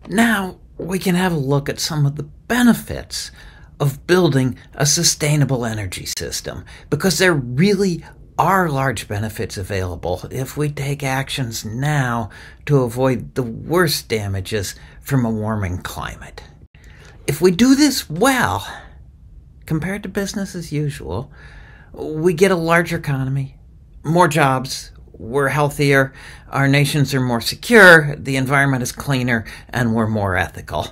Now we can have a look at some of the benefits of building a sustainable energy system, because there really are large benefits available if we take actions now to avoid the worst damages from a warming climate. If we do this well, compared to business as usual, we get a larger economy, more jobs, we're healthier, our nations are more secure, the environment is cleaner, and we're more ethical.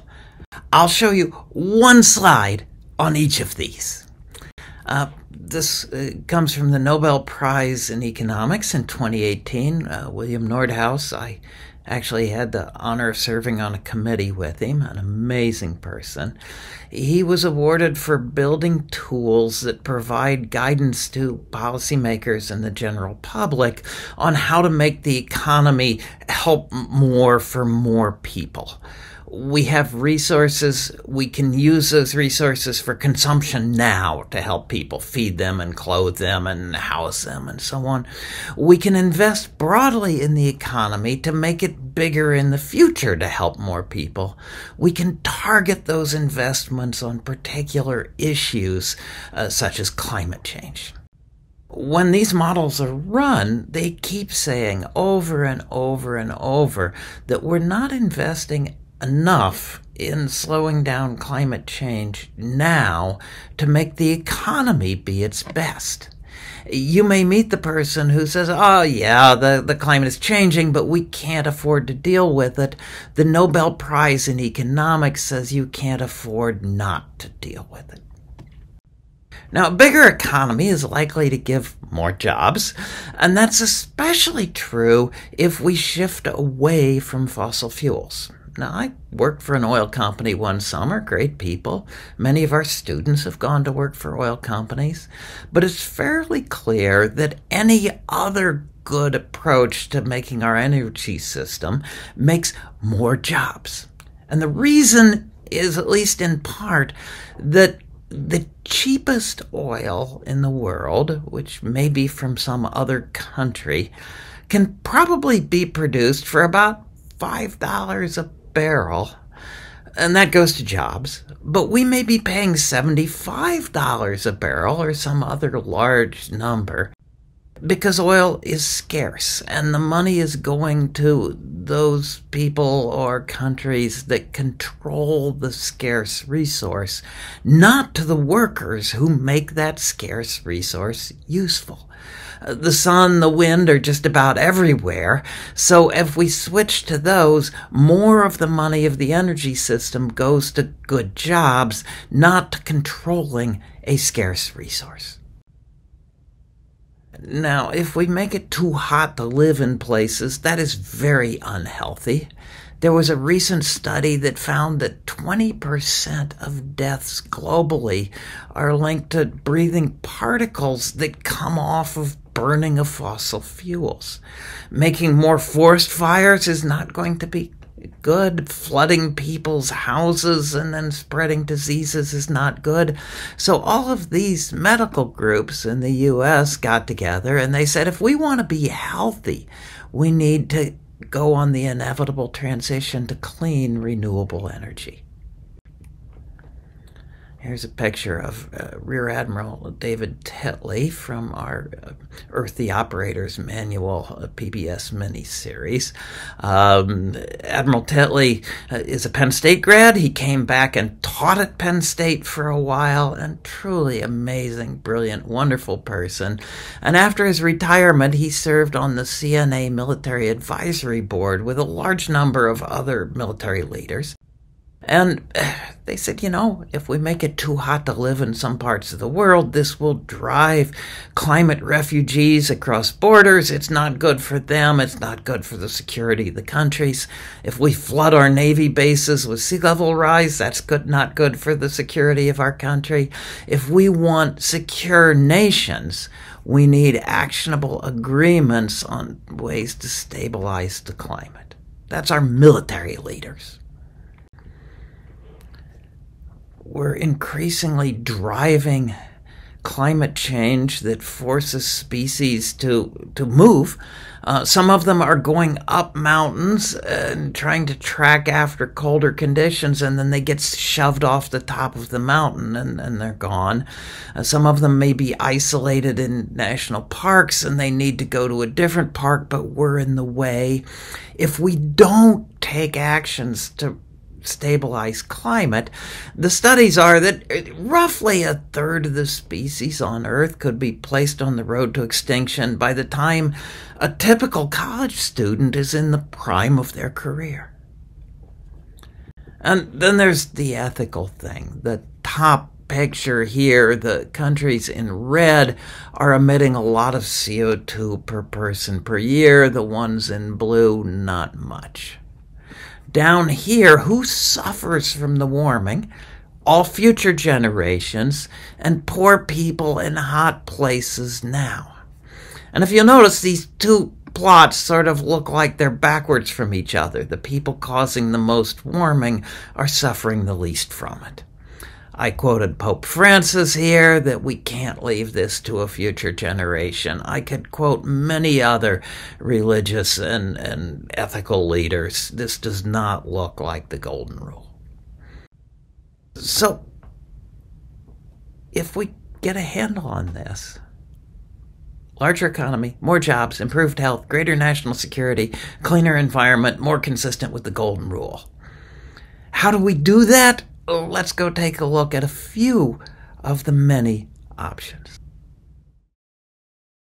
I'll show you one slide on each of these. This comes from the Nobel Prize in Economics in 2018, William Nordhaus. I actually had the honor of serving on a committee with him, an amazing person. He was awarded for building tools that provide guidance to policymakers and the general public on how to make the economy help more for more people. We have resources, we can use those resources for consumption now to help people, feed them and clothe them and house them and so on. We can invest broadly in the economy to make it bigger in the future to help more people. We can target those investments on particular issues such as climate change. When these models are run, they keep saying over and over and over that we're not investing enough in slowing down climate change now to make the economy be its best. You may meet the person who says, oh yeah, the climate is changing, but we can't afford to deal with it. The Nobel Prize in Economics says you can't afford not to deal with it. Now, a bigger economy is likely to give more jobs, and that's especially true if we shift away from fossil fuels. Now, I worked for an oil company one summer, great people. Many of our students have gone to work for oil companies. But it's fairly clear that any other good approach to making our energy system makes more jobs. And the reason is, at least in part, that the cheapest oil in the world, which may be from some other country, can probably be produced for about $5 a barrel, and that goes to jobs. But we may be paying $75 a barrel or some other large number because oil is scarce, and the money is going to those people or countries that control the scarce resource, not to the workers who make that scarce resource useful. The sun, the wind are just about everywhere, so if we switch to those, more of the money of the energy system goes to good jobs, not to controlling a scarce resource. Now, if we make it too hot to live in places, that is very unhealthy. There was a recent study that found that 20% of deaths globally are linked to breathing particles that come off of burning of fossil fuels. Making more forest fires is not going to be good. Flooding people's houses and then spreading diseases is not good. So all of these medical groups in the U.S. got together and they said, if we want to be healthy, we need to go on the inevitable transition to clean, renewable energy. Here's a picture of Rear Admiral David Tetley from our Earth the Operator's Manual PBS miniseries. Admiral Tetley is a Penn State grad. He came back and taught at Penn State for a while, and truly amazing, brilliant, wonderful person. And after his retirement, he served on the CNA Military Advisory Board with a large number of other military leaders. And they said, you know, if we make it too hot to live in some parts of the world, this will drive climate refugees across borders. It's not good for them. It's not good for the security of the countries. If we flood our Navy bases with sea level rise, that's not good for the security of our country. If we want secure nations, we need actionable agreements on ways to stabilize the climate. That's our military leaders. We're increasingly driving climate change that forces species to move. Some of them are going up mountains and trying to track after colder conditions, and then they get shoved off the top of the mountain and they're gone. Some of them may be isolated in national parks and they need to go to a different park, but we're in the way. If we don't take actions to stabilize climate, the studies are that roughly a third of the species on Earth could be placed on the road to extinction by the time a typical college student is in the prime of their career. And then there's the ethical thing. The top picture here, the countries in red are emitting a lot of CO2 per person per year. The ones in blue, not much. Down here, who suffers from the warming? All future generations and poor people in hot places now. And if you'll notice, these two plots sort of look like they're backwards from each other. The people causing the most warming are suffering the least from it. I quoted Pope Francis here, that we can't leave this to a future generation. I could quote many other religious and ethical leaders. This does not look like the golden rule. So, if we get a handle on this, larger economy, more jobs, improved health, greater national security, cleaner environment, more consistent with the golden rule. How do we do that? Let's go take a look at a few of the many options.